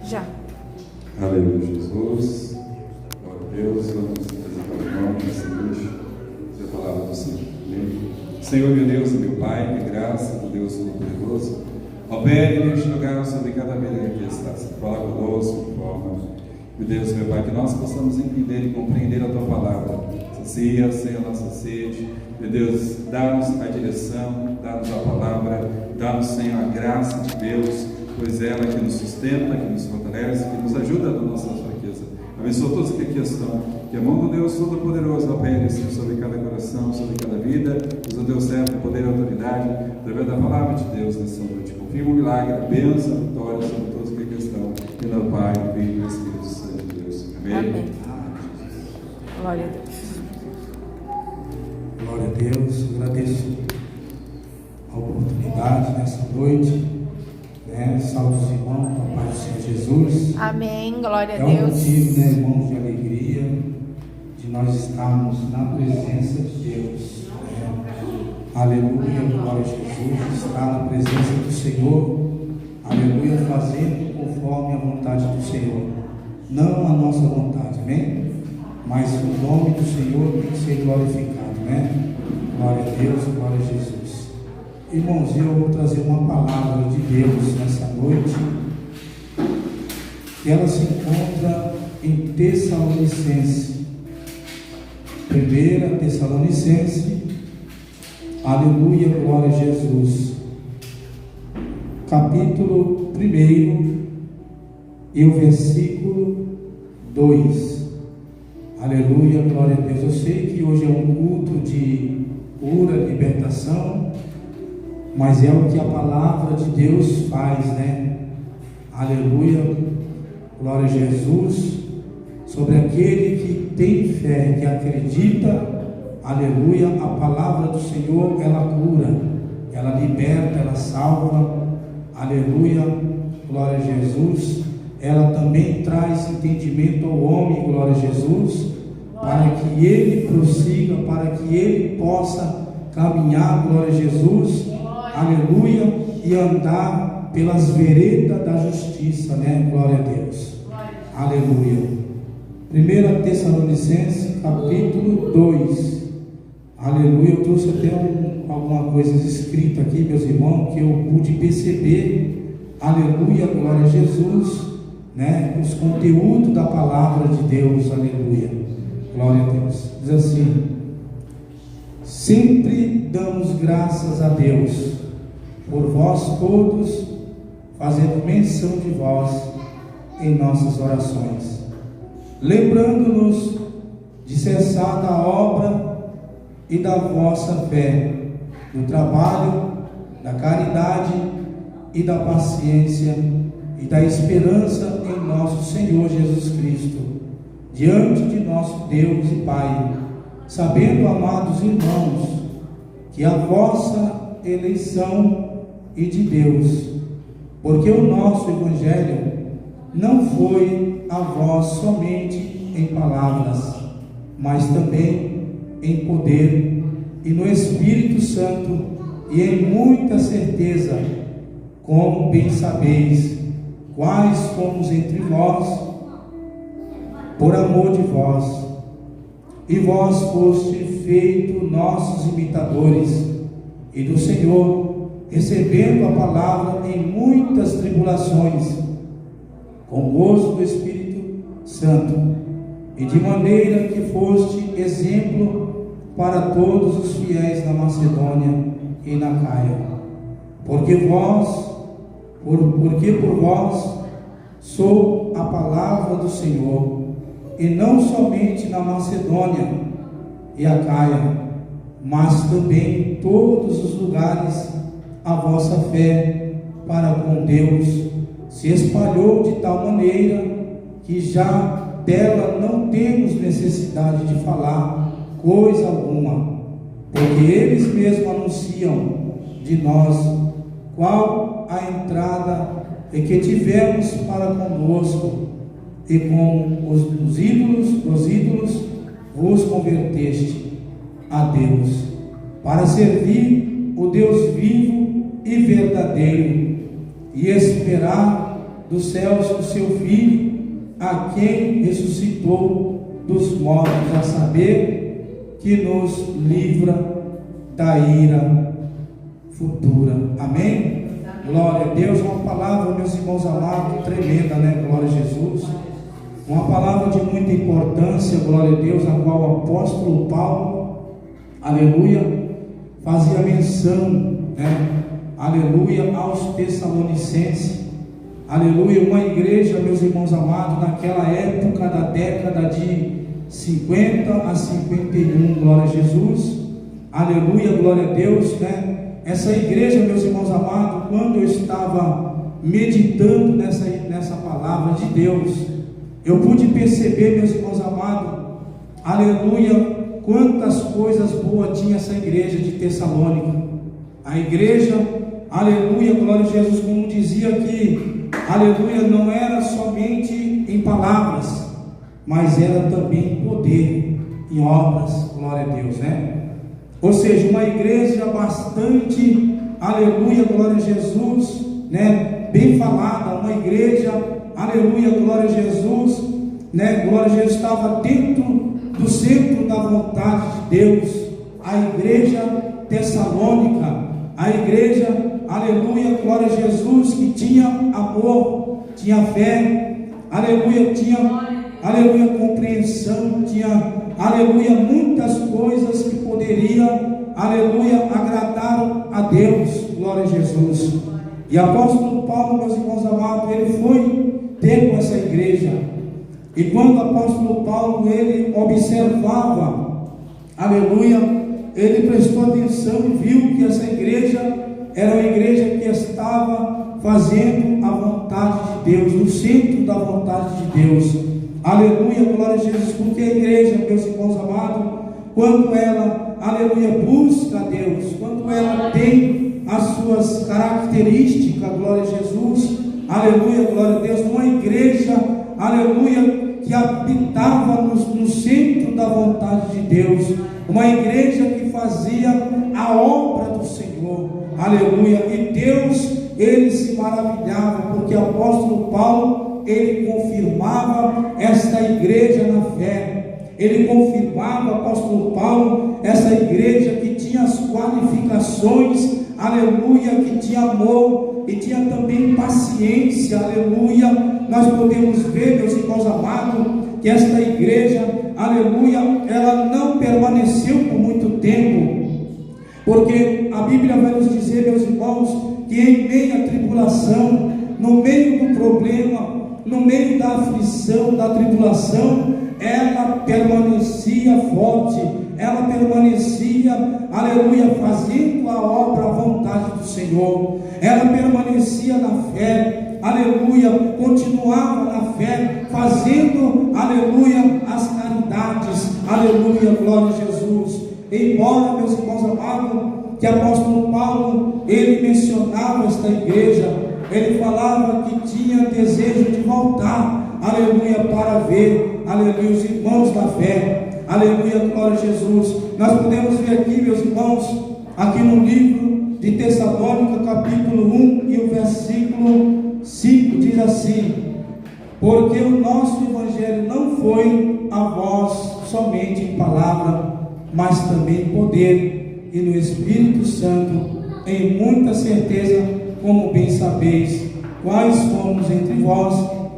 Já. Aleluia, Jesus. Glória a Deus. Vamos apresentar o irmão nessa noite. Dizer a palavra do Senhor. Amém. Senhor, meu Deus e meu Pai, que graça do Deus Todo-Poderoso, opere neste lugar sobre cada vida que aqui está. Se fala conosco, de forma, meu Deus, meu Pai, que nós possamos entender e compreender a Tua palavra. Sacia, Senhor, a nossa sede. Meu Deus, dá-nos a direção, dá-nos a palavra, dá-nos, Senhor, a graça de Deus, pois ela que nos sustenta, que nos fortalece, que nos ajuda na nossa fraqueza. Abençoa todos que aqui estão, que a mão do Deus Todo-Poderoso opere, Senhor, sobre cada coração, sobre cada vida. Usa o Deus certo, poder e autoridade, através da palavra de Deus nessa noite. Confirma o milagre, a bênção, a vitória sobre todos que aqui estão. Em nome do Pai, do Filho e do Espírito Santo de Deus. Amém. Amém. Glória a Deus. Glória a Deus. Agradeço a oportunidade nessa noite. Saúde os irmãos, com a paz do Senhor Jesus. Amém, glória a É um Deus. motivo, irmãos, de alegria, de nós estarmos na presença de Deus. Aleluia, glória a Jesus. Estar na presença do Senhor, aleluia, fazendo conforme a vontade do Senhor. Não a nossa vontade, amém? Mas o nome do Senhor tem que ser glorificado, né? Glória a Deus, glória a Jesus. Irmãos, eu vou trazer uma palavra de Deus nessa noite, que ela se encontra em Tessalonicenses, 1 Tessalonicenses, aleluia, glória a Jesus, capítulo 1 e o versículo 2, aleluia, glória a Deus. Eu sei que hoje é um culto de cura, libertação, mas é o que a palavra de Deus faz, né? Aleluia, glória a Jesus, sobre aquele que tem fé, que acredita, aleluia, a palavra do Senhor, ela cura, ela liberta, ela salva, aleluia, glória a Jesus, ela também traz entendimento ao homem, glória a Jesus, para que ele prossiga, para que ele possa caminhar, glória a Jesus, aleluia, e andar pelas veredas da justiça, né? Glória a Deus. Aleluia. 1 Tessalonicenses, capítulo 2. Aleluia. Eu trouxe até alguma coisa escrita aqui, meus irmãos, que eu pude perceber. Aleluia, glória a Jesus, né? Os conteúdos da palavra de Deus. Aleluia. Glória a Deus. Diz assim: sempre damos graças a Deus por vós todos, fazendo menção de vós em nossas orações, lembrando-nos de cessar da obra e da vossa fé, do trabalho, da caridade e da paciência e da esperança em nosso Senhor Jesus Cristo, diante de nosso Deus e Pai, sabendo, amados irmãos, que a vossa eleição e de Deus, porque o nosso Evangelho não foi a vós somente em palavras, mas também em poder e no Espírito Santo e em muita certeza, como bem sabeis, quais fomos entre vós, por amor de vós, e vós foste feito nossos imitadores e do Senhor, recebendo a palavra em muitas tribulações, com gozo do Espírito Santo, e de maneira que foste exemplo para todos os fiéis na Macedônia e na Caia, porque por vós sou a palavra do Senhor, e não somente na Macedônia e a Caia, mas também em todos os lugares a vossa fé para com Deus se espalhou de tal maneira que já dela não temos necessidade de falar coisa alguma, porque eles mesmos anunciam de nós qual a entrada que tivemos para conosco, e com os ídolos vos converteste a Deus, para servir o Deus vivo e verdadeiro, e esperar dos céus o seu Filho, a quem ressuscitou dos mortos, a saber, que nos livra da ira futura. Amém? Glória a Deus. Uma palavra, meus irmãos amados, tremenda, né? Glória a Jesus. Uma palavra de muita importância, glória a Deus, a qual o apóstolo Paulo, aleluia, fazia menção, né? Aleluia, aos Tessalonicenses. Aleluia, uma igreja, meus irmãos amados, naquela época da década de 50 a 51, glória a Jesus. Aleluia, glória a Deus, né? Essa igreja, meus irmãos amados, quando eu estava meditando nessa palavra de Deus, eu pude perceber, meus irmãos amados, aleluia, quantas coisas boas tinha essa igreja de Tessalônica. A igreja, aleluia, glória a Jesus, como dizia aqui, aleluia, não era somente em palavras, mas era também em poder, em obras, glória a Deus, né? Ou seja, uma igreja bastante, aleluia, glória a Jesus, né? Bem falada, uma igreja, aleluia, glória a Jesus, né? Glória a Jesus, estava dentro do centro da vontade de Deus. A igreja tessalônica, a igreja, aleluia, glória a Jesus, que tinha amor, tinha fé, aleluia, tinha, aleluia, compreensão, tinha, aleluia, muitas coisas que poderia, aleluia, agradar a Deus, glória a Jesus. E apóstolo Paulo, meus irmãos amados, ele foi ter com essa igreja. E quando o apóstolo Paulo, ele observava, aleluia, ele prestou atenção e viu que essa igreja era uma igreja que estava fazendo a vontade de Deus, no centro da vontade de Deus. Aleluia, glória a Jesus, porque a igreja, meus irmãos amados, quando ela, aleluia, busca a Deus, quando ela tem as suas características, glória a Jesus, aleluia, glória a Deus, uma igreja, aleluia, que habitava no centro da vontade de Deus, uma igreja que fazia a obra do Senhor, aleluia, e Deus, ele se maravilhava, porque o apóstolo Paulo, ele confirmava esta igreja na fé, ele confirmava, o apóstolo Paulo, essa igreja que tinha as qualificações, aleluia, que tinha amor e tinha também paciência, aleluia. Nós podemos ver, meus irmãos amados, que esta igreja, aleluia, ela não permaneceu por muito tempo, porque a Bíblia vai nos dizer, meus irmãos, que em meio à tribulação, no meio do problema, no meio da aflição, da tribulação, ela permanecia forte, ela permanecia, aleluia, fazendo a obra, a vontade do Senhor, ela permanecia na fé, aleluia, continuava na fé, fazendo, aleluia, as caridades, aleluia, glória a Jesus. Embora, meus irmãos amados, que o apóstolo Paulo, ele mencionava esta igreja, ele falava que tinha desejo de voltar, aleluia, para ver, aleluia, os irmãos da fé, aleluia, glória a Jesus. Nós podemos ver aqui, meus irmãos, aqui no livro de Tessalônica, capítulo 1 e o versículo 5, diz assim: porque o nosso evangelho não foi a vós somente em palavra, mas também em poder e no Espírito Santo, em muita certeza, como bem sabeis, quais fomos entre vós,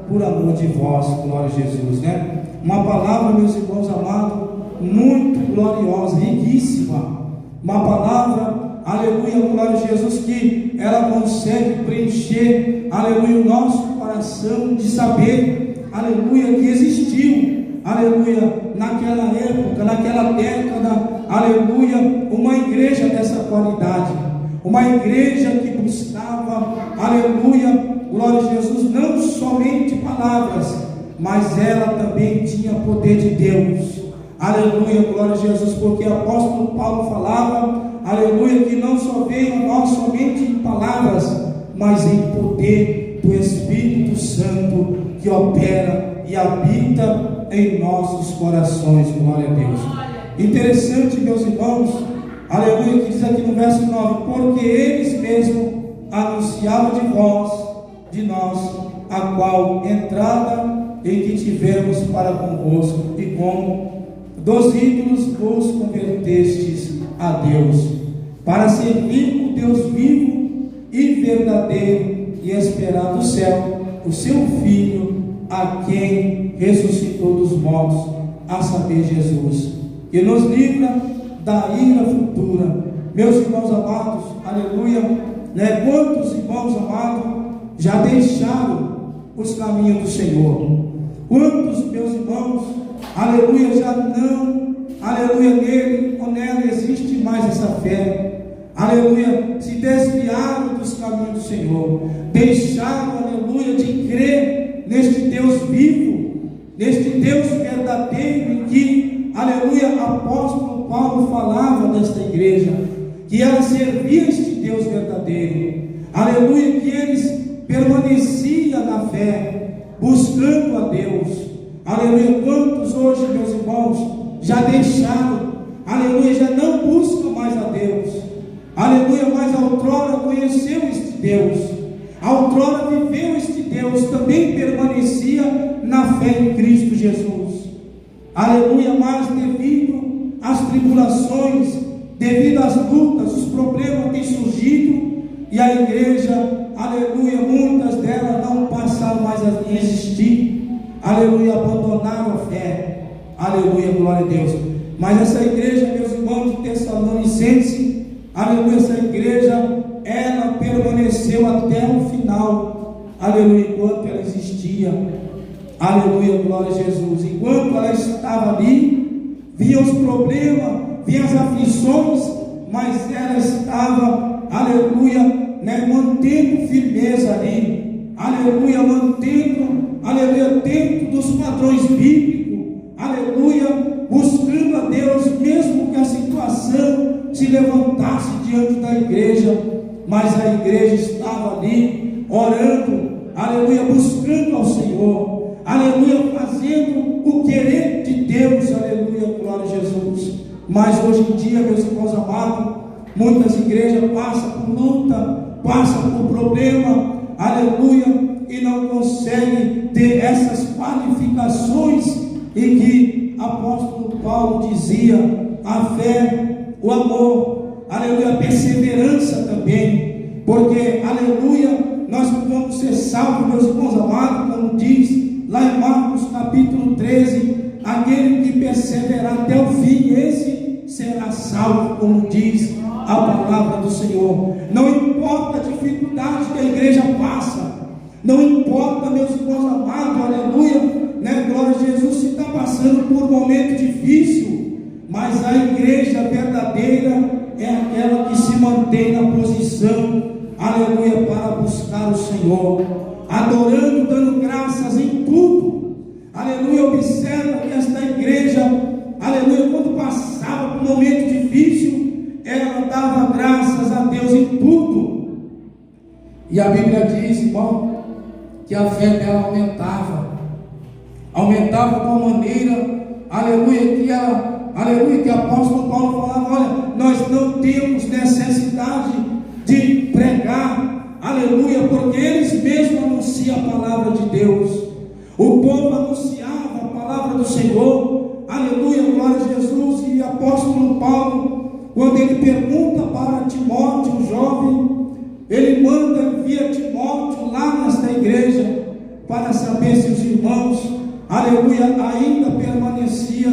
por amor de vós, glória a Jesus, né? Uma palavra, meus irmãos amados, muito gloriosa, riquíssima, uma palavra, aleluia, glória a Jesus, que ela consegue preencher, aleluia, o nosso coração de saber, aleluia, que existiu, aleluia, naquela época, naquela década, aleluia, uma igreja dessa qualidade, uma igreja que buscava, aleluia, glória a Jesus, não somente palavras, mas ela também tinha poder de Deus, aleluia, glória a Jesus, porque o apóstolo Paulo falava, aleluia, que não só veio a nós somente em palavras, mas em poder do Espírito Santo, que opera e habita em nossos corações, glória a Deus. Interessante, meus irmãos, aleluia, que diz aqui no verso 9, porque eles mesmos anunciavam de nós, a qual entrada em que tivemos para convosco, e como dos ídolos vos convertestes a Deus, para servir o Deus vivo e verdadeiro, e esperar do céu o seu Filho, a quem ressuscitou dos mortos, a saber, Jesus, que nos livra da ira futura. Meus irmãos amados, aleluia, quantos irmãos amados já deixaram os caminhos do Senhor? Quantos, meus irmãos, aleluia, já não, aleluia, nele ou nela existe mais essa fé, aleluia, se desviaram dos caminhos do Senhor, deixaram, aleluia, de crer neste Deus vivo, neste Deus verdadeiro, em que, aleluia, apóstolo Paulo falava desta igreja, que ela servia este Deus verdadeiro, aleluia, que eles permaneciam na fé, buscando a Deus, aleluia. Quantos hoje, meus irmãos, já deixaram, aleluia, já não buscam mais a Deus, aleluia, mas outrora conheceu este Deus, outrora viveu este Deus, também permanecia na fé em Cristo Jesus, aleluia, mas devido às tribulações, devido às lutas, os problemas têm surgido, e a igreja, aleluia, muitas delas não passaram mais a existir, aleluia, abandonaram a fé, aleluia, glória a Deus. Mas essa igreja, meus irmãos de Tessalonicense, aleluia, essa igreja, ela permaneceu até o final, aleluia, enquanto ela existia, aleluia, glória a Jesus. Enquanto ela estava ali, vinha os problemas, vinha as aflições, mas ela estava, aleluia, mantendo firmeza ali, aleluia, mantendo, aleluia, dentro dos padrões bíblicos, aleluia, buscando a Deus, mesmo que a situação se levantasse diante da igreja, mas a igreja estava ali, orando, aleluia, buscando ao Senhor, aleluia, fazendo o querer de Deus, aleluia, glória a Jesus. Mas hoje em dia, meus irmãos amados, muitas igrejas passam por luta, passam por problema, aleluia, e não conseguem ter essas qualificações em que apóstolo Paulo dizia: a fé, o amor, aleluia, a perseverança também, porque, aleluia, nós não vamos ser salvos, meus irmãos amados, como diz lá em Marcos capítulo 13, aquele que perseverar até o fim, esse será salvo, como diz a palavra do Senhor. Não importa a dificuldade que a igreja passa, não importa, meus irmãos amados, aleluia, glória a Jesus, se está passando por um momento difícil, mas a igreja verdadeira é aquela que se mantém na posição, aleluia, para buscar o Senhor, adorando, dando graças em tudo, aleluia. Observa que esta igreja, aleluia, quando passava por um momento difícil, ela dava graças a Deus em tudo, e a Bíblia diz, irmão, que a fé dela aumentava de uma maneira, aleluia, que ela, aleluia, que o apóstolo Paulo falava: olha, nós não temos necessidade de pregar, aleluia, porque eles mesmos anunciam a palavra de Deus, o povo anunciava a palavra do Senhor, aleluia, glória a Jesus. E o apóstolo Paulo, quando ele pergunta para Timóteo, o jovem, ele envia Timóteo lá nesta igreja, para saber se os irmãos, aleluia, ainda permanecia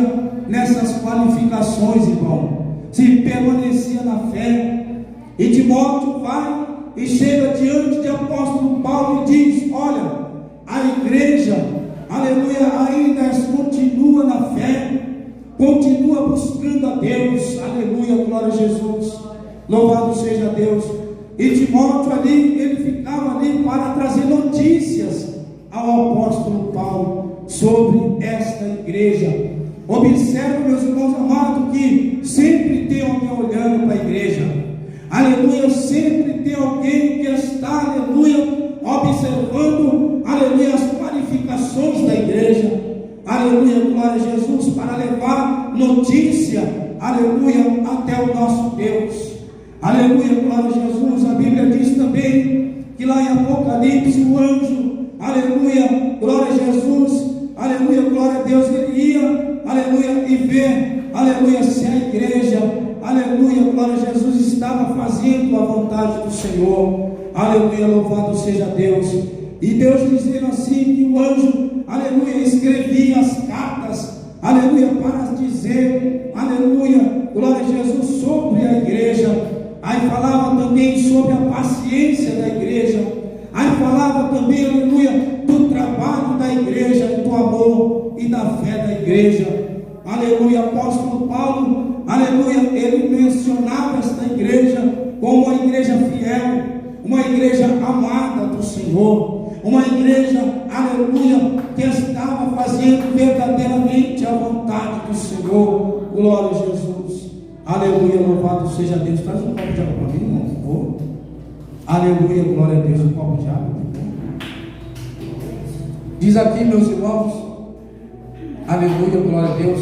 nessas qualificações, irmão, se permanecia na fé. E Timóteo vai e chega diante de apóstolo Paulo e diz: olha, a igreja, aleluia, ainda continua na fé, continua buscando a Deus, aleluia, glória a Jesus, louvado seja Deus. E Timóteo ali, ele ficava ali para trazer notícias ao apóstolo Paulo sobre esta igreja. Observe, meus irmãos amados, que sempre tem alguém olhando para a igreja, aleluia, sempre tem alguém que está, aleluia, observando, aleluia, as qualificações da igreja, aleluia, glória a Jesus, para levar notícia, aleluia, até o nosso Deus, aleluia, glória a Jesus. A Bíblia diz também que lá em Apocalipse o anjo, aleluia, glória a Jesus, aleluia, glória a Deus. Ele ia, aleluia, e ver, aleluia, se a igreja, aleluia, glória a Jesus, estava fazendo a vontade do Senhor, aleluia, louvado seja Deus. E Deus dizendo assim que o anjo, aleluia, escrevia as cartas, aleluia, para dizer, aleluia, glória a Jesus, sobre a igreja. Aí falava também sobre a paciência da igreja. Aí falava também, aleluia, do trabalho da igreja, do amor e da fé da igreja. Aleluia, apóstolo Paulo, aleluia, ele mencionava esta igreja como uma igreja fiel, uma igreja amada do Senhor, uma igreja, aleluia, que estava fazendo verdadeiramente a vontade do Senhor. Glória a Jesus, aleluia, louvado seja Deus. Traz um copo de água para mim, irmão, por favor. Aleluia, glória a Deus, um copo de água. Diz aqui, meus irmãos, aleluia, glória a Deus.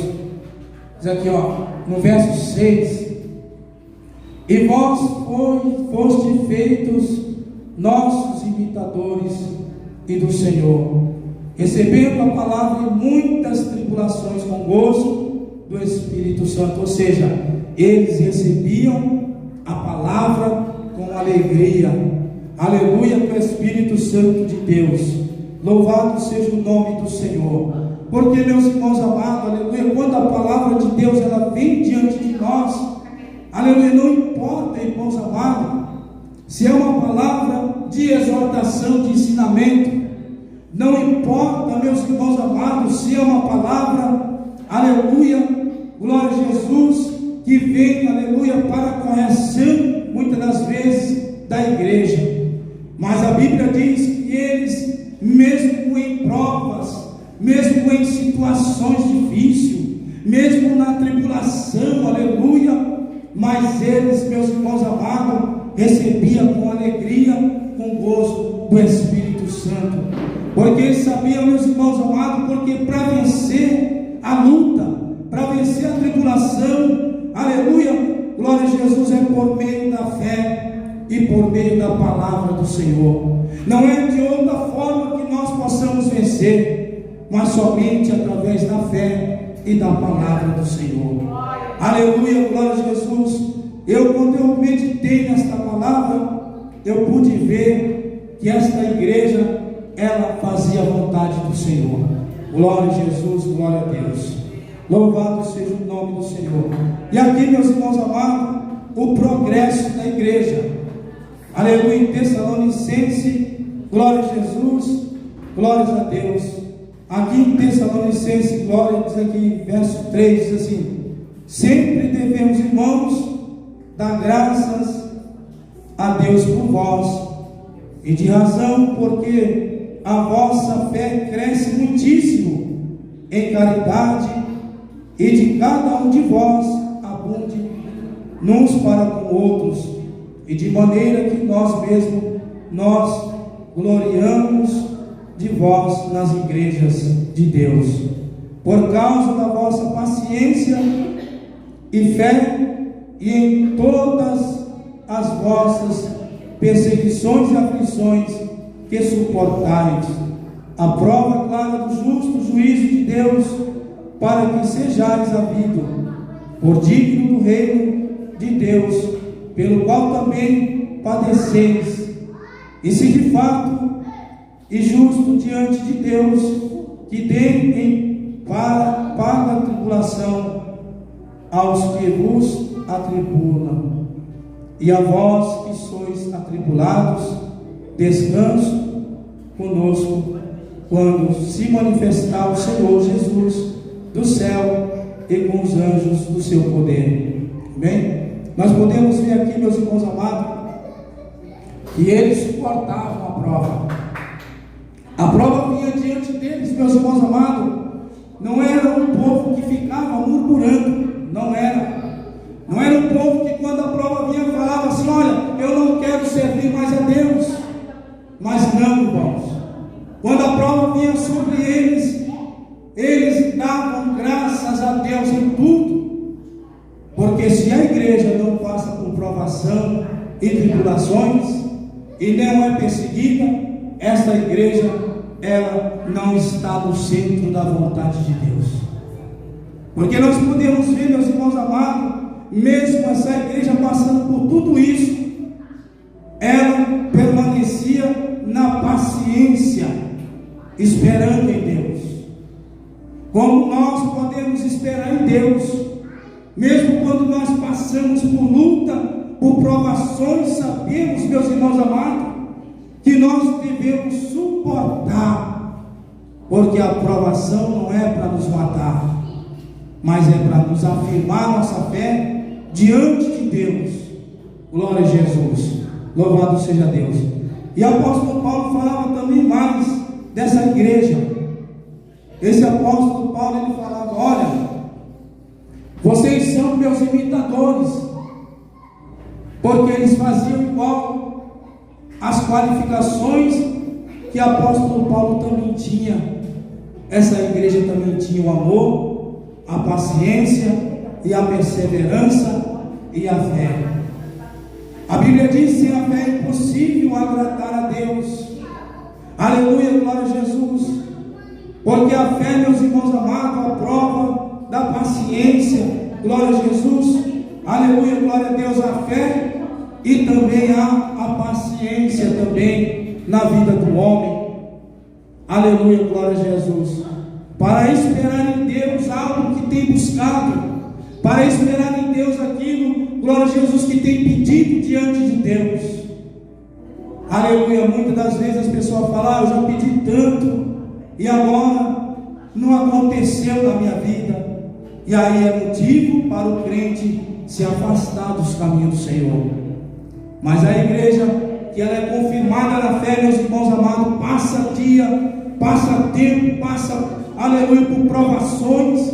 Diz aqui, ó, no verso 6: e vós foste feitos nossos imitadores e do Senhor, recebendo a palavra em muitas tribulações com gozo do Espírito Santo. Ou seja, eles recebiam a palavra com alegria, aleluia, do Espírito Santo de Deus. Louvado seja o nome do Senhor. Porque, meus irmãos amados, aleluia, quando a palavra de Deus ela vem diante de nós, aleluia, não importa, irmãos amados, se é uma palavra de exortação, de ensinamento, não importa, meus irmãos amados, se é uma palavra, aleluia, glória a Jesus, que vem, aleluia, para a correção, muitas das vezes, da igreja. Mas a Bíblia diz que eles, mesmo em provas, mesmo em situações difíceis, mesmo na tribulação, aleluia, mas eles, meus irmãos amados, recebiam com alegria, com gozo do Espírito Santo, porque eles sabiam, meus irmãos amados, porque para vencer a luta, para vencer a tribulação, aleluia, glória a Jesus, é por meio da fé e por meio da palavra do Senhor. Não é de outra forma que nós possamos vencer, mas somente através da fé e da palavra do Senhor. Aleluia, glória a Jesus. Quando eu meditei nesta palavra, eu pude ver que esta igreja, ela fazia a vontade do Senhor. Glória a Jesus, glória a Deus. Louvado seja o nome do Senhor. E aqui, meus irmãos amados, o progresso da igreja. Aleluia, em Tessalonicenses, glória a Jesus, glórias a Deus. Aqui em Tessalonicenses, glória, diz aqui, verso 3, diz assim: sempre devemos, irmãos, dar graças a Deus por vós, e de razão, porque a vossa fé cresce muitíssimo em caridade, e de cada um de vós abunde uns para com outros, e de maneira que nós mesmos gloriamos de vós nas igrejas de Deus, por causa da vossa paciência e fé, e em todas as vossas perseguições e aflições que suportais, a prova clara do justo juízo de Deus, para que sejais havido por digno do reino de Deus, pelo qual também padeceis, e se de fato e justo diante de Deus, que dê para a tribulação aos que vos atribulam, e a vós que sois atribulados, descanso conosco, quando se manifestar o Senhor Jesus do céu e com os anjos do seu poder. Amém? Nós podemos ver aqui, meus irmãos amados, que eles suportavam a prova. A prova vinha diante deles, meus irmãos amados. Não era um povo que ficava murmurando, não era um povo que quando a prova vinha falava assim: olha, eu não quero servir mais a Deus. Mas não, irmãos, quando a prova vinha sobre eles davam graças a Deus em tudo, porque se a igreja não passa por provação e tribulações, e não é perseguida, esta igreja ela não está no centro da vontade de Deus. Porque nós podemos ver, meus irmãos amados, mesmo essa igreja passando por tudo isso, ela permanecia na paciência, esperando em Deus. Como nós podemos esperar em Deus, mesmo quando nós passamos por luta, por provações, sabemos, meus irmãos amados, que nós devemos suportar, porque a provação não é para nos matar, mas é para nos afirmar nossa fé diante de Deus. Glória a Jesus, louvado seja Deus. E o apóstolo Paulo falava também mais dessa igreja. Esse apóstolo Paulo, ele falava: olha, vocês são meus imitadores, porque eles faziam igual as qualificações que o apóstolo Paulo também tinha. Essa igreja também tinha o amor, a paciência e a perseverança e a fé. A Bíblia diz: sem a fé é impossível agradar a Deus. Aleluia, glória a Jesus. Porque a fé, meus irmãos amados, a prova da paciência. Glória a Jesus. Aleluia, glória a Deus. A fé e também a paciência também na vida do homem. Aleluia, glória a Jesus. Para esperar em Deus algo que tem buscado, para esperar em Deus aquilo, glória a Jesus, que tem pedido diante de Deus. Aleluia. Muitas das vezes as pessoas falam: eu já pedi tanto e agora não aconteceu na minha vida. E aí é motivo para o crente se afastar dos caminhos do Senhor. Mas a igreja que ela é confirmada na fé, meus irmãos amados, passa dia, passa tempo, passa, aleluia, por provações,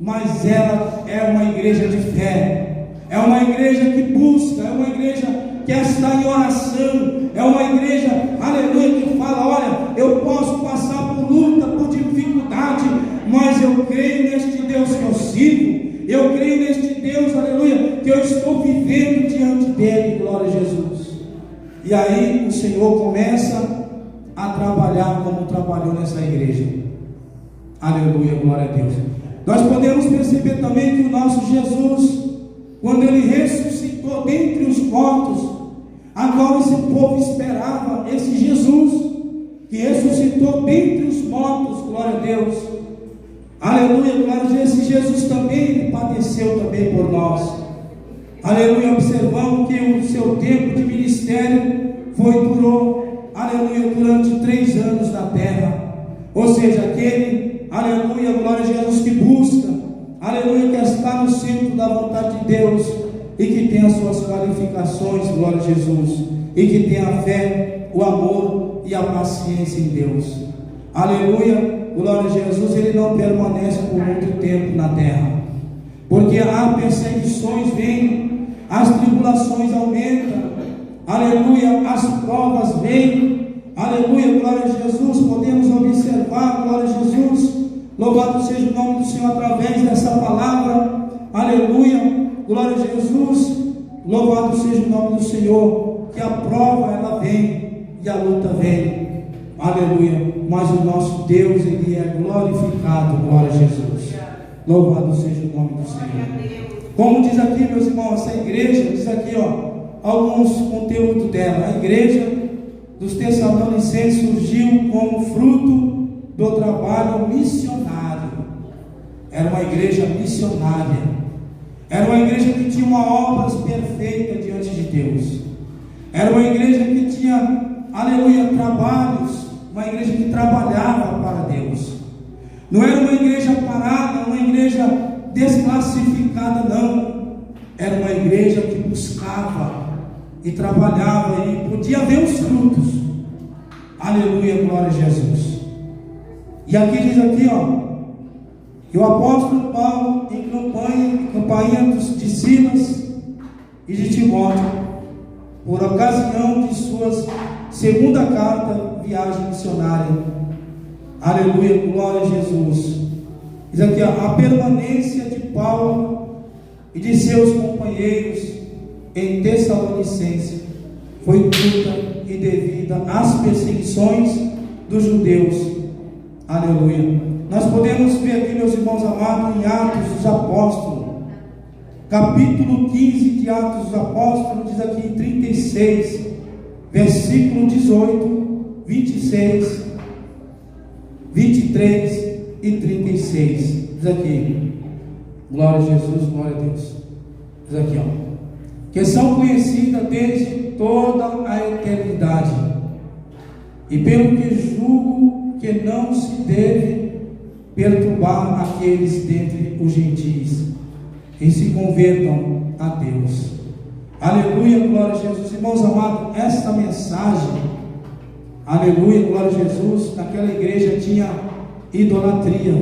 mas ela é uma igreja de fé, é uma igreja que busca, é uma igreja que está em oração, é uma igreja, aleluia, que fala: olha, eu posso passar por luta, por dificuldade, mas eu creio neste Deus que eu sirvo, eu creio neste Deus, aleluia, que eu estou vivendo diante dele. Glória a Jesus. E aí o Senhor começa a trabalhar como trabalhou nessa igreja. Aleluia, glória a Deus. Nós podemos perceber também que o nosso Jesus, quando ele ressuscitou dentre os mortos, a qual esse povo esperava, esse Jesus que ressuscitou dentre os mortos, glória a Deus, aleluia, glória a Deus, esse Jesus também, ele padeceu também por nós. Aleluia, observamos que o seu tempo de ministério durou, aleluia, durante 3 anos na terra. Ou seja, aquele, aleluia, glória a Jesus, que busca, aleluia, que está no centro da vontade de Deus e que tem as suas qualificações, glória a Jesus, e que tem a fé, o amor e a paciência em Deus. Aleluia, glória a Jesus. Ele não permanece por muito tempo na terra, porque as perseguições vêm, as tribulações aumentam, aleluia, as provas vêm, aleluia, glória a Jesus. Podemos observar, glória a Jesus, louvado seja o nome do Senhor através dessa palavra, aleluia, glória a Jesus, louvado seja o nome do Senhor, que a prova ela vem e a luta vem, aleluia, mas o nosso Deus, ele é glorificado, glória a Jesus, louvado seja o nome do Senhor. Como diz aqui, meus irmãos, essa igreja, diz aqui, alguns conteúdos dela. A igreja dos Tessalonicenses surgiu como fruto do trabalho missionário. Era uma igreja missionária, era uma igreja que tinha uma obra perfeita diante de Deus, era uma igreja que tinha, aleluia, trabalhos, uma igreja que trabalhava para Deus. Não era uma igreja parada, uma igreja desclassificada, não. Era uma igreja que buscava e trabalhava e podia ver os frutos. Aleluia, glória a Jesus. E aqui diz aqui, que o apóstolo Paulo, em campanha de Silas e de Timóteo, por ocasião de suas segunda carta, viagem missionária. Aleluia, glória a Jesus. Diz aqui, a permanência de Paulo e de seus companheiros em Tessalonicense foi curta e devida às perseguições dos judeus. Aleluia. Nós podemos ver aqui, meus irmãos amados, em Atos dos Apóstolos, capítulo 15 de Atos dos Apóstolos, diz aqui em 36, versículo 18, 26, 23 e 36. Diz aqui, glória a Jesus, glória a Deus. Diz aqui, que são conhecidas desde toda a eternidade, e pelo que julgo que não se deve perturbar aqueles dentre os gentios, e se convertam a Deus. Aleluia, glória a Jesus. Irmãos amados, esta mensagem, aleluia, glória a Jesus, naquela igreja tinha idolatria,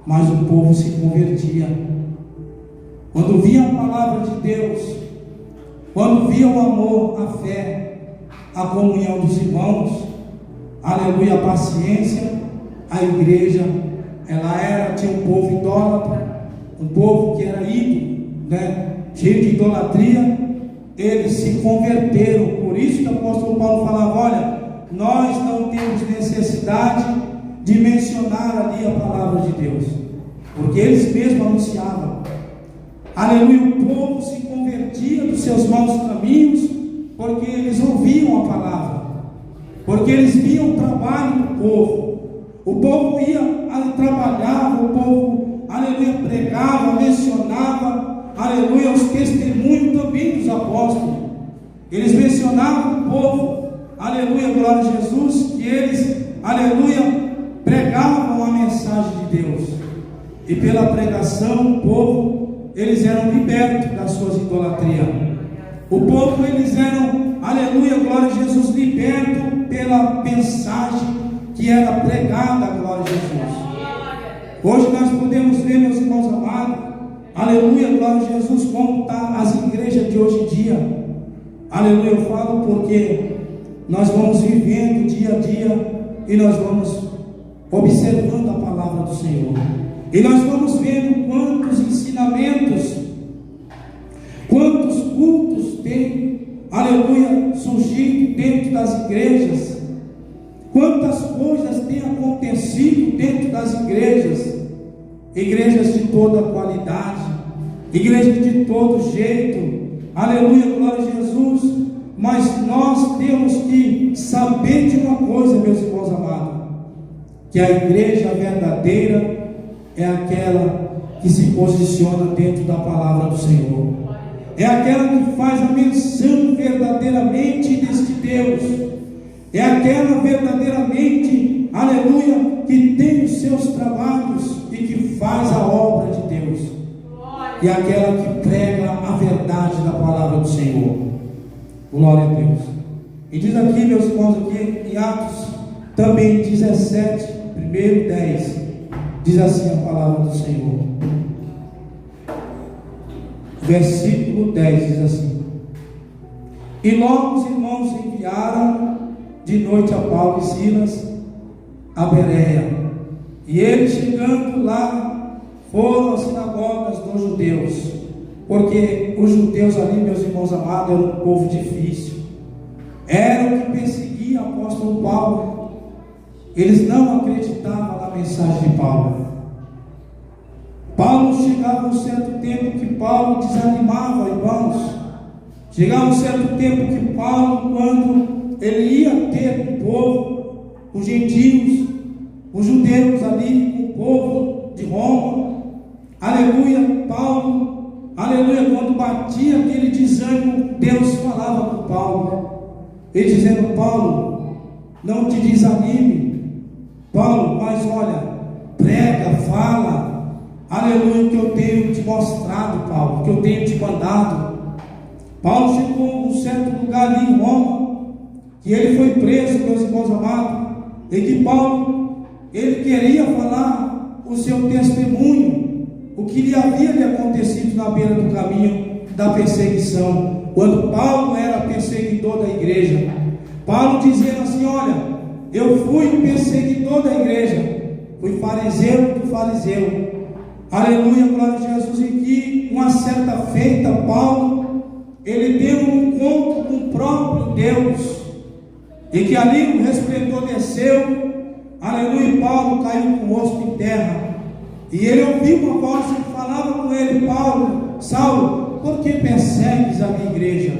mas o povo se convertia. Quando via a palavra de Deus, quando via o amor, a fé, a comunhão dos irmãos, aleluia, a paciência, a igreja, tinha um povo idólatra, um povo que era ídolo, cheio de idolatria. Eles se converteram. Por isso que o apóstolo Paulo falava: olha, nós não temos necessidade de mencionar ali a palavra de Deus, porque eles mesmos anunciavam. Aleluia, o povo se convertia dos seus maus caminhos, porque eles ouviam a palavra, porque eles viam o trabalho do povo. O povo ia, trabalhava, o povo, aleluia, pregava, mencionava, aleluia, os testemunhos também dos apóstolos. Eles mencionavam o povo, aleluia, glória a Jesus, que eles, aleluia, pregavam a mensagem de Deus. E pela pregação, o povo, eles eram libertos das suas idolatrias. O povo, eles eram, aleluia, glória a Jesus, libertos pela mensagem que era pregada, glória a Jesus. Hoje nós podemos ver, meus irmãos amados, aleluia, glória a Jesus, como está as igrejas de hoje em dia. Aleluia, eu falo porque nós vamos vivendo dia a dia e nós vamos observando a palavra do Senhor. E nós vamos vendo quantos ensinamentos, quantos cultos tem, aleluia, surgido dentro das igrejas, quantas coisas têm acontecido dentro das igrejas, igrejas de toda qualidade, igrejas de todo jeito, aleluia, glória a Jesus. Mas nós temos que saber de uma coisa, meus irmãos amados, que a igreja verdadeira é aquela que se posiciona dentro da palavra do Senhor, é aquela que faz a menção verdadeiramente deste Deus, é aquela verdadeiramente, aleluia, que tem os seus trabalhos e que faz a obra de Deus, e aquela que prega a verdade da palavra do Senhor. Glória a Deus. E diz aqui, meus irmãos, aqui em Atos também 17, 10, diz assim a palavra do Senhor. Versículo 10 diz assim: e logo os irmãos enviaram de noite a Paulo e Silas a Bereia, e eles chegando lá foram às sinagogas dos judeus, porque os judeus ali, meus irmãos amados, eram um povo difícil, era o que perseguia o apóstolo Paulo. Eles não acreditavam na mensagem de Paulo. Paulo chegava um certo tempo que Paulo desanimava, irmãos. Chegava um certo tempo que Paulo, quando ele ia ter o povo, os gentios, os judeus ali, o povo de Roma, aleluia, Paulo, aleluia, quando batia aquele desânimo, Deus falava com Paulo, ele dizendo: Paulo, não te desanime, Paulo, mas olha, prega, fala, aleluia, que eu tenho te mostrado, Paulo, que eu tenho te mandado. Paulo chegou a um certo lugar ali em Roma, que ele foi preso, meus irmãos amados, e que Paulo, ele queria falar o seu testemunho, o que lhe havia lhe acontecido na beira do caminho da perseguição, quando Paulo era perseguidor da igreja. Paulo dizendo assim: olha, eu fui perseguidor da igreja, fui fariseu do fariseu, aleluia, glória a Jesus. E que uma certa feita, Paulo, ele teve um encontro com o próprio Deus, e que ali o resplendor desceu, aleluia, e Paulo caiu com o rosto em terra, e ele ouviu uma voz que falava com ele: Paulo, Saulo, por que persegues a minha igreja?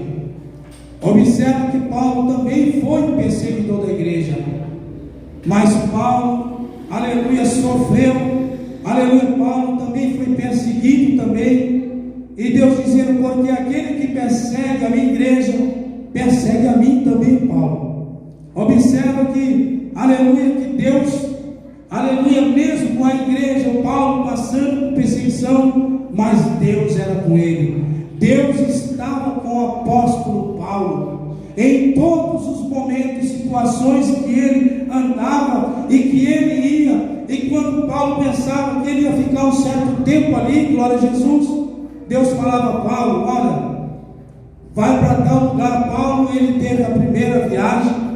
Observa que Paulo também foi perseguidor da igreja, mas Paulo, aleluia, sofreu, aleluia, Paulo também foi perseguido também, e Deus dizendo: porque aquele que persegue a minha igreja, persegue a mim também, Paulo. Observa que, aleluia, que Deus, aleluia, mesmo com a igreja, o Paulo passando por perseguição, mas Deus era com ele. Deus estava com o apóstolo Paulo em todos os momentos e situações que ele andava e que ele ia. E quando Paulo pensava que ele ia ficar um certo tempo ali, glória a Jesus, Deus falava: Paulo, olha, vai para tal lugar. Paulo, ele teve a primeira viagem,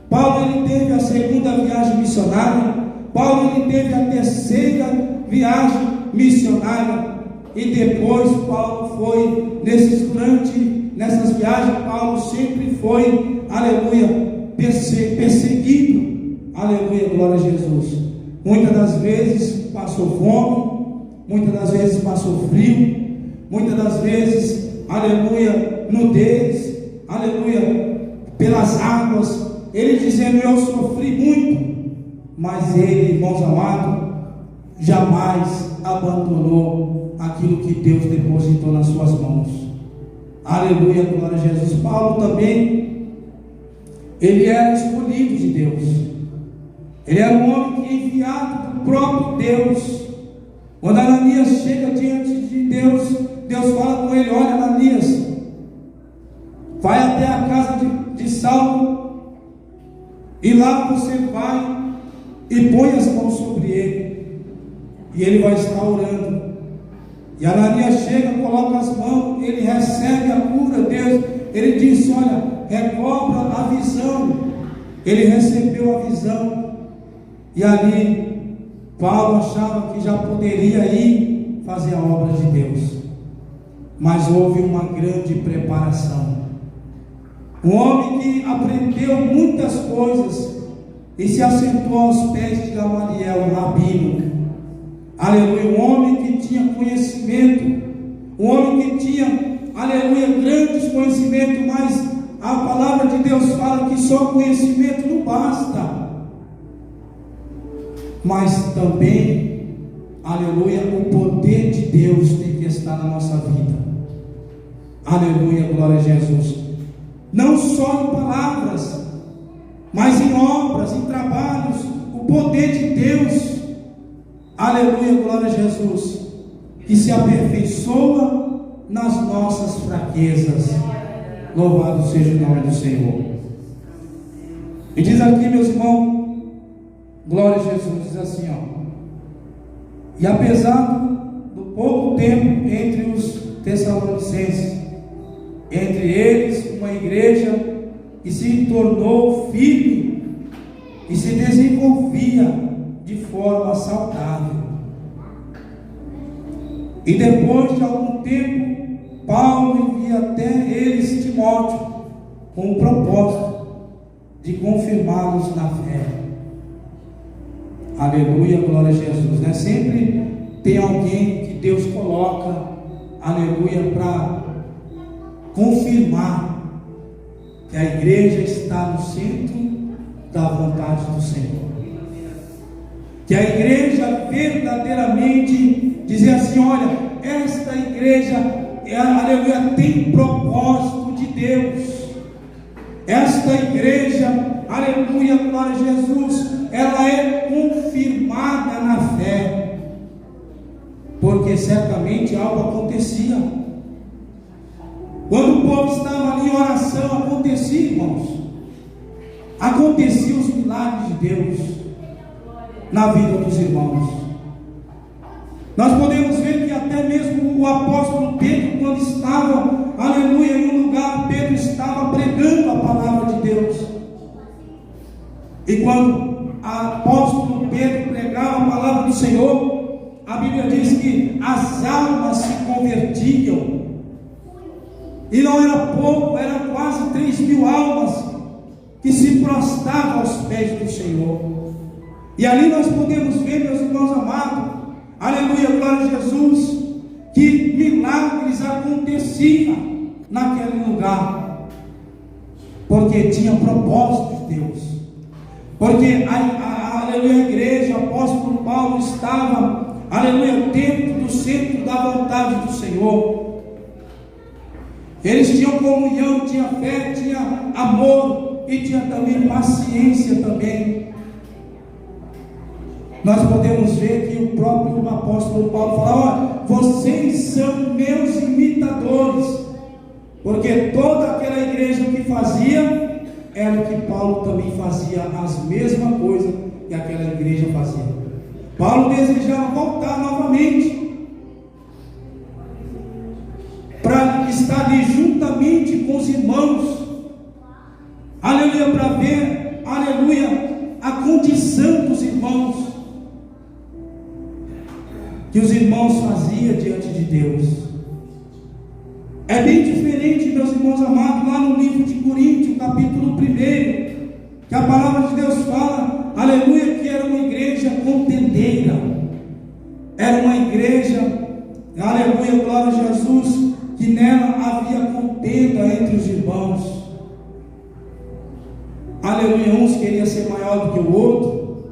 Paulo, ele teve a segunda viagem missionária, Paulo, ele teve a terceira viagem missionária, e depois Paulo foi, nessas viagens, Paulo sempre foi, aleluia, perseguido, aleluia, glória a Jesus. Muitas das vezes passou fome, muitas das vezes passou frio, muitas das vezes, aleluia, nudez, aleluia, pelas águas. Ele dizendo: eu sofri muito, mas ele, irmãos amados, jamais abandonou aquilo que Deus depositou nas suas mãos. Aleluia, glória a Jesus. Paulo também, ele era escolhido de Deus, ele era um homem que enviado do próprio Deus. Quando Ananias chega diante de Deus, Deus fala com ele: olha, Ananias, vai até a casa de Saulo, e lá você vai e põe as mãos sobre ele, e ele vai estar orando. E Ananias chega, coloca as mãos, ele recebe a cura. Deus, ele disse: olha, recobra a visão. Ele recebeu a visão, e ali Paulo achava que já poderia ir fazer a obra de Deus, mas houve uma grande preparação. Um homem que aprendeu muitas coisas e se assentou aos pés de Gamaliel, o rabino. Aleluia, um homem que tinha conhecimento, um homem que tinha, aleluia, grandes conhecimentos, mas a palavra de Deus fala que só conhecimento não basta, mas também, aleluia, o poder de Deus tem que estar na nossa vida. Aleluia, glória a Jesus. Não só em palavras, mas em obras, em trabalhos, o poder de Deus, aleluia, glória a Jesus, que se aperfeiçoa nas nossas fraquezas. Louvado seja o nome do Senhor. E diz aqui, meus irmãos, glória a Jesus, diz assim, ó: e apesar do pouco tempo entre os Tessalonicenses, entre eles uma igreja que se tornou firme e se desenvolvia de forma saudável. E depois de algum tempo, Paulo envia até eles Timóteo, com o propósito de confirmá-los na fé. Aleluia, glória a Jesus, né? Sempre tem alguém que Deus coloca, aleluia, para confirmar que a igreja está no centro da vontade do Senhor, que a igreja verdadeiramente dizer assim: olha, esta igreja, aleluia, tem propósito de Deus. Esta igreja, aleluia, glória a Jesus, ela é confirmada na fé, porque certamente algo acontecia. Quando o povo estava ali em oração, acontecia, irmãos, aconteciam os milagres de Deus na vida dos irmãos. Nós podemos ver que até mesmo o apóstolo Pedro, quando estava, aleluia, em um lugar, Pedro estava pregando a palavra de Deus. E quando o apóstolo Pedro pregava a palavra do Senhor, a Bíblia diz que as almas se convertiam. E não era pouco, eram quase 3.000 almas que se prostrava aos pés do Senhor. E ali nós podemos ver, meus irmãos amados, aleluia, glória a Jesus, que milagres aconteciam naquele lugar, porque tinha propósito de Deus, porque aleluia, a igreja, o apóstolo Paulo estava, aleluia, dentro do centro da vontade do Senhor. Eles tinham comunhão, tinha fé, tinha amor e tinha também paciência também. Nós podemos ver que o próprio apóstolo Paulo fala: olha, vocês são meus imitadores, porque toda aquela igreja que fazia era o que Paulo também fazia, as mesmas coisas que aquela igreja fazia. Paulo desejava voltar novamente para estar ali juntamente com os irmãos, aleluia, para ver, aleluia, a condição dos irmãos, que os irmãos faziam diante de Deus. É bem diferente, meus irmãos amados, lá no livro de Coríntios, capítulo 1, que a palavra de Deus fala, aleluia, que era uma igreja contendeira, era uma igreja, aleluia, glória a Jesus, que nela havia contenda entre os irmãos. Aleluia, uns queriam ser maior do que o outro,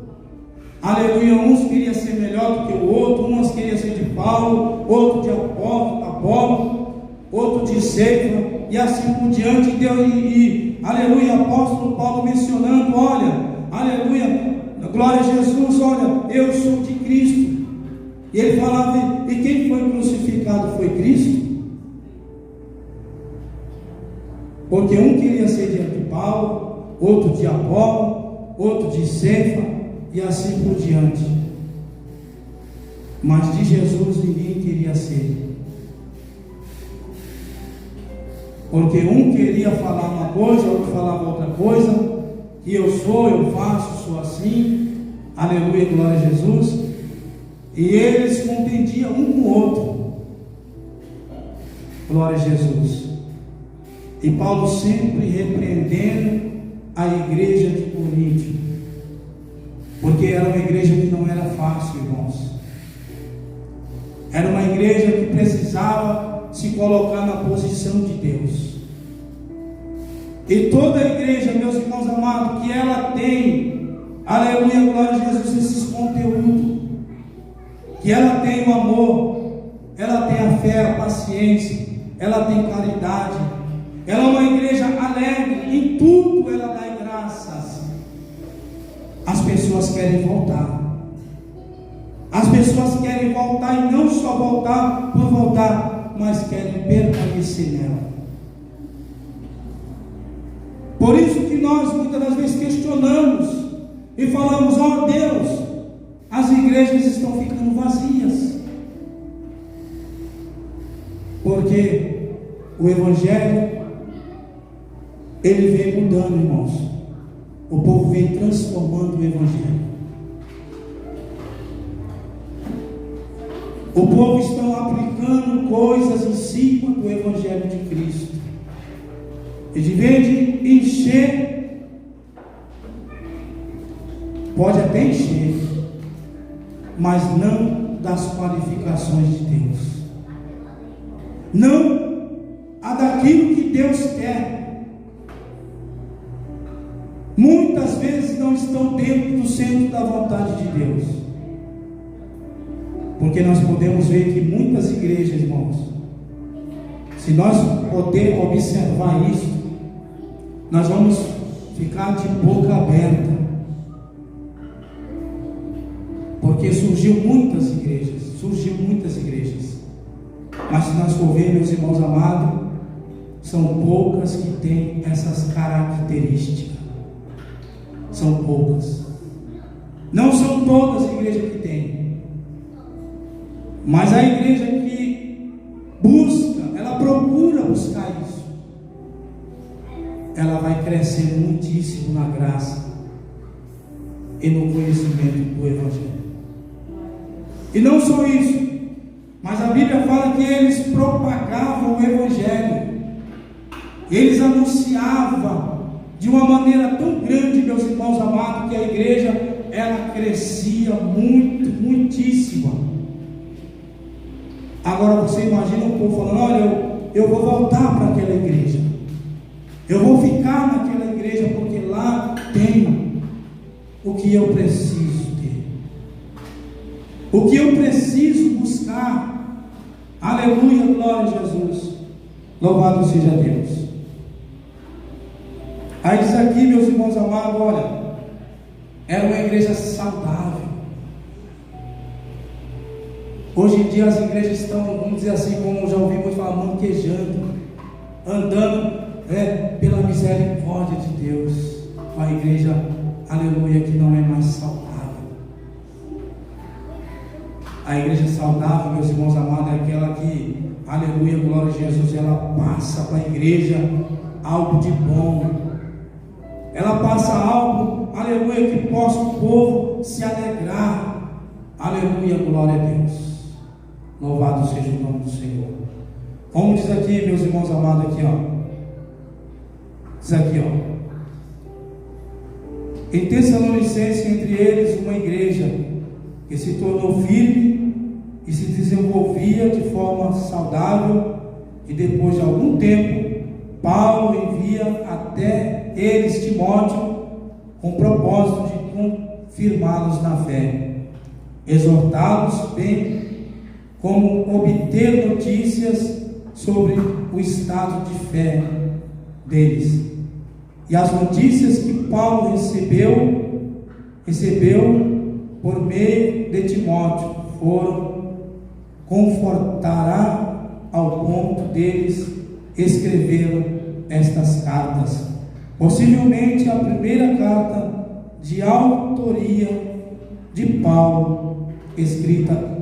aleluia, uns queriam ser melhor do que o outro, uns queriam ser de Paulo, outro de Apolo, outro de Cefra, e assim por diante. Deus, aleluia, apóstolo Paulo mencionando: olha, aleluia, glória a Jesus, olha, eu sou de Cristo. E ele falava: e quem foi crucificado foi Cristo. Porque um queria ser de Paulo, outro de Apolo, outro de Cefra, e assim por diante. Mas de Jesus ninguém queria ser. Porque um queria falar uma coisa, outro falava outra coisa, que eu sou, eu faço, sou assim, aleluia, glória a Jesus, e eles contendiam um com o outro, glória a Jesus. E Paulo sempre repreendendo a igreja de Corinto, porque era uma igreja que não era fácil, irmãos. Era uma igreja que precisava se colocar na posição de Deus. E toda a igreja, meus irmãos amados, que ela tem, aleluia, glória a Jesus, esses conteúdos, que ela tem o amor, ela tem a fé, a paciência, ela tem caridade, ela é uma igreja alegre, em tudo ela dá graças. As pessoas querem voltar. As pessoas querem voltar, e não só voltar por voltar, mas querem permanecer nela. Por isso que nós muitas das vezes questionamos e falamos: ó Deus, as igrejas estão ficando vazias. Porque o Evangelho, ele vem mudando, irmãos. O povo vem transformando o Evangelho. O povo está aplicando coisas em cima do Evangelho de Cristo. E de vez de encher, pode até encher, mas não das qualificações de Deus, não a daquilo que Deus quer. Muitas vezes não estão dentro do centro da vontade de Deus. Porque nós podemos ver que muitas igrejas, irmãos, se nós pudermos observar isso, nós vamos ficar de boca aberta. Porque surgiu muitas igrejas. Mas se nós for ver, meus irmãos amados, são poucas que têm essas características. São poucas. Não são todas as igrejas que têm. Mas a igreja que busca, ela procura buscar isso, ela vai crescer muitíssimo na graça e no conhecimento do Evangelho. E não só isso, mas a Bíblia fala que eles propagavam o Evangelho, eles anunciavam de uma maneira tão grande, meus irmãos amados, que a igreja, ela crescia muito, muitíssimo. Agora você imagina o povo falando: olha, eu vou voltar para aquela igreja, eu vou ficar naquela igreja, porque lá tem o que eu preciso ter, o que eu preciso buscar. Aleluia, glória a Jesus, louvado seja Deus. Aí diz aqui, meus irmãos amados, olha, era uma igreja saudável. Hoje em dia as igrejas estão, vamos dizer assim, como já ouvi muito falar, manquejando, andando pela misericórdia de Deus. Uma igreja, aleluia, que não é mais saudável. A igreja saudável, meus irmãos amados, é aquela que, aleluia, glória a Jesus, ela passa para a igreja algo de bom. Ela passa algo, aleluia, que possa o povo se alegrar. Aleluia, glória a Deus. Louvado seja o nome do Senhor. Como diz aqui, meus irmãos amados, aqui, ó. Diz aqui, ó. Em Tessalonicenses, entre eles, uma igreja que se tornou firme e se desenvolvia de forma saudável, e depois de algum tempo, Paulo envia até eles Timóteo, com o propósito de confirmá-los na fé, exortá-los bem como obter notícias sobre o estado de fé deles. E as notícias que Paulo recebeu por meio de Timóteo foram confortará ao ponto deles escreveram estas cartas. Possivelmente a primeira carta de autoria de Paulo, escrita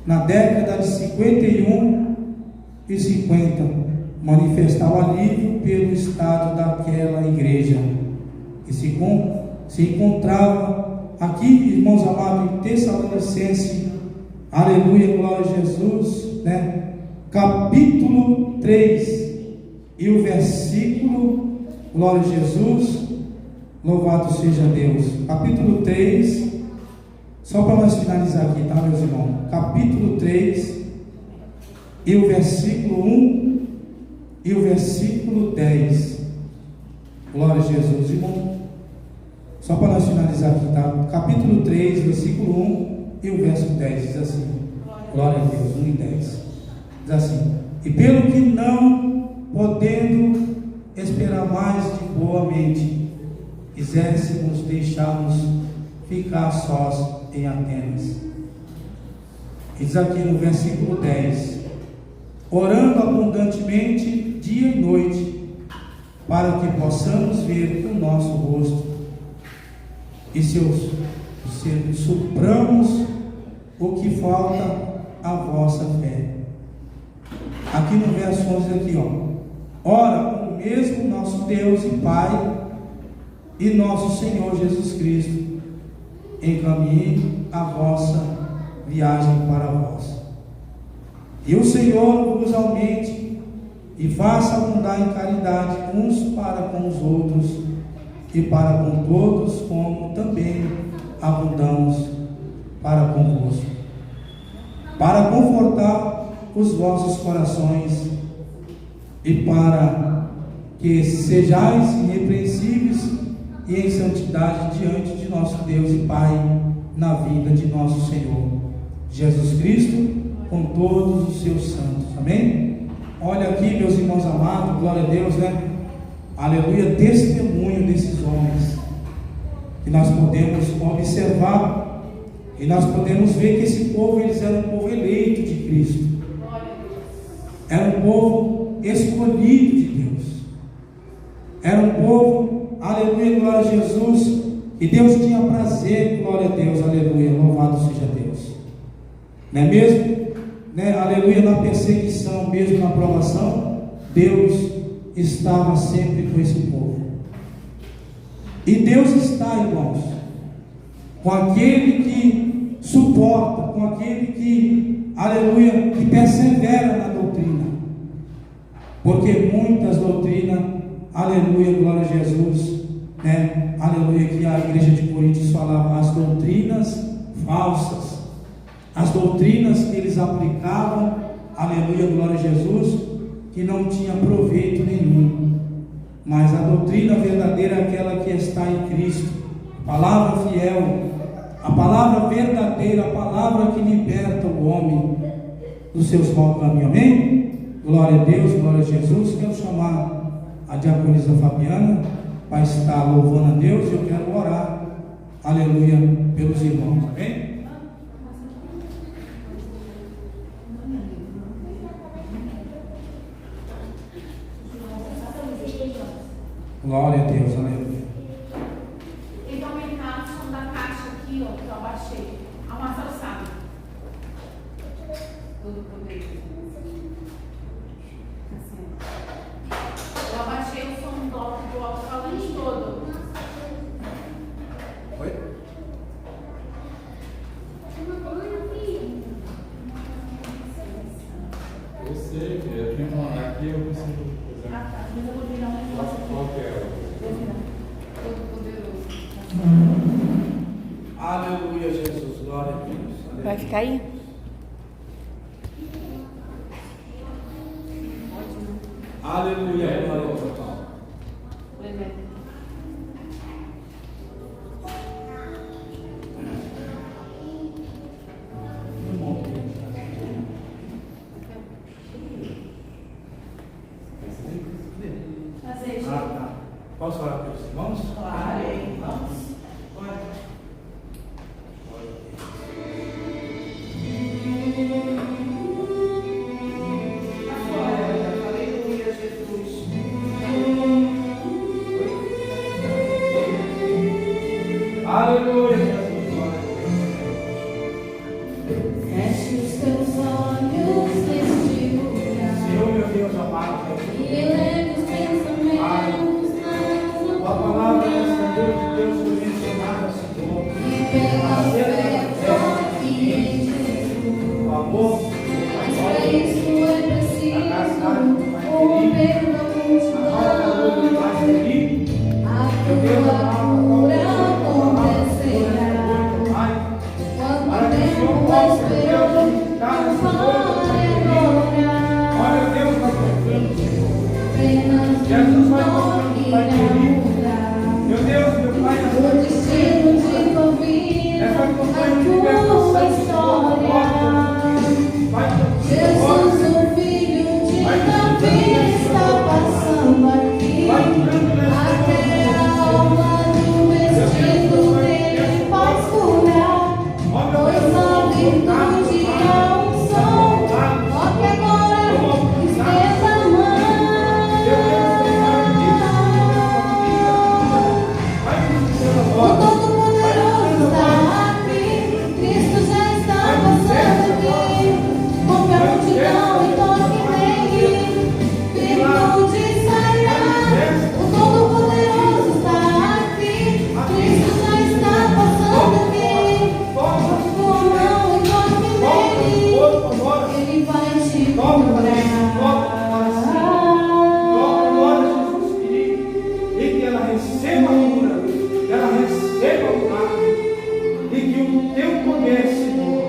na década de 51 e 50, manifestava alívio pelo estado daquela igreja que se encontrava aqui, irmãos amados, em Tessalonicenses. Aleluia, glória a Jesus, né? Capítulo 3 e o versículo, glória a Jesus, louvado seja Deus. Capítulo 3, só para nós finalizar aqui, tá, meus irmãos? Capítulo 3 e o versículo 1 e o versículo 10. Glória a Jesus, irmão. Só para nós finalizar aqui, tá? Capítulo 3, versículo 1 e o verso 10 diz assim: glória a Deus, 1 e 10. Diz assim: e pelo que não podendo esperar mais de boa mente, quiséssemos deixar-nos ficar sós em Atenas. Diz aqui no versículo 10: orando abundantemente dia e noite, para que possamos ver o nosso rosto e supramos o que falta à vossa fé. Aqui no verso 11 aqui, ó: ora, o mesmo nosso Deus e Pai e nosso Senhor Jesus Cristo encaminhe a vossa viagem para vós, e o Senhor vos aumente e faça abundar em caridade uns para com os outros e para com todos, como também abundamos para convosco, para confortar os vossos corações e para que sejais irrepreensíveis e em santidade diante de nosso Deus e Pai, na vida de nosso Senhor Jesus Cristo, com todos os seus santos. Amém? Olha aqui, meus irmãos amados, glória a Deus, né? Aleluia, testemunho desses homens, que nós podemos observar, e nós podemos ver que esse povo, eles eram um povo eleito de Cristo, era um povo escolhido de Deus, era um povo, aleluia, glória a Jesus, e Deus tinha prazer, glória a Deus, aleluia, louvado seja Deus, não é mesmo? Né? Aleluia, na perseguição, mesmo na provação, Deus estava sempre com esse povo. E Deus está, irmãos, com aquele que suporta, com aquele que, aleluia, que persevera na doutrina. porque muitas doutrinas, aleluia, glória a Jesus, né? Aleluia, que a igreja de Coríntios falava, as doutrinas falsas, as doutrinas que eles aplicavam, aleluia, glória a Jesus, que não tinha proveito nenhum. Mas a doutrina verdadeira é aquela que está em Cristo, a palavra fiel, a palavra verdadeira, a palavra que liberta o homem dos seus maus caminhos. Amém? Glória a Deus, glória a Jesus. Quero chamar a diaconisa Fabiana para estar louvando a Deus. Eu quero orar, aleluia, pelos irmãos. Amém? Glória a Deus, aleluia. Tem que aumentar o som da caixa aqui, ó, que eu abaixei. A Marcelo sabe. Todo poder. Eu abaixei o som do alto-falante todo. Oi? Eu sei, eu tenho que mandar aqui, eu consigo. Ah, tá. Mas eu vou virar um negócio aqui. Qual que é? Vou virar. Todo poderoso. Aleluia, Jesus, glória a Deus. Aleluia. Vai ficar aí? Aleluia, glória a Deus. Ah, tá. Posso orar pelos irmãos? Claro, vamos. Aleluia, Jesus. Aleluia, Jesus, glória a Feche os teus olhos neste lugar Deus. Senhor, meu Deus amado, e eleve os pensamentos a palavra dessa Deus de Deus foi mencionada, Senhor. e pela fé confie em Jesus. O amor, Mas para isso é preciso o perdão a tua cura acontecerá. Quanto tempo esperou, não vai agora. olha Deus, vai tocando, Senhor. Apenas Jesus vai não tocando, vai irá querido. mudar Meu Deus, meu Pai, o destino de tua vida, essa a campanha de tua libertação, história. vai Jesus, o filho de Davi, está passando aqui. Até a alma do vestido dele faz curar. Pois a virtude é um som, ó que agora estenda a mão. O Todo-Poderoso está aqui, Cristo já está passando aqui. Rompe a multidão e toque nele, virtude sairá. O Todo-Poderoso está aqui, Cristo já está passando aqui. Rompe a mão e toque nele, ele vai te curar. E que ela receba a cura, que ela receba o milagre, e que o teu poder, Senhor,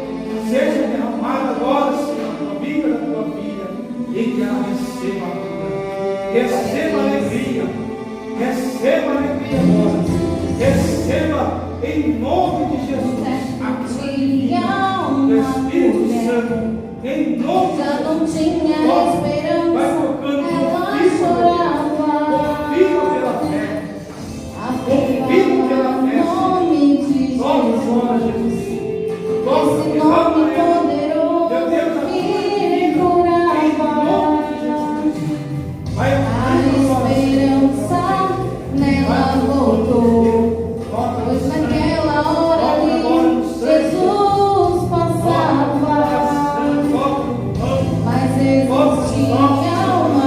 seja derramado agora, Senhor, na vida da tua filha, e que ela receba a cura, receba a alegria agora, receba em nome de Jesus a cura do Espírito Santo, em nome de Já não Jesus. tinha Vai esperança, tocando, ela confia chorava. pela fé. Confio pela fé, em nome de Nome Jesus. Jesus. Esse nome poderoso que curava. A esperança nela voltou. Pois naquela hora ali Jesus passava. Mas existia uma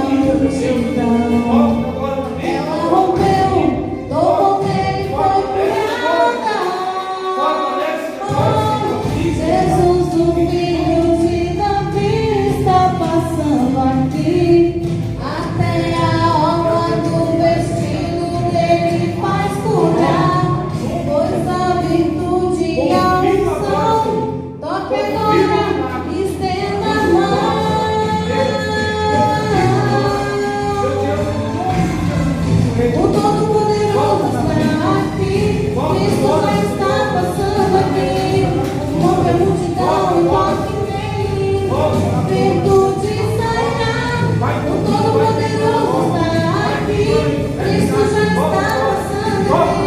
virtude sairá. O Todo-Poderoso está aqui. Cristo já está passando aqui.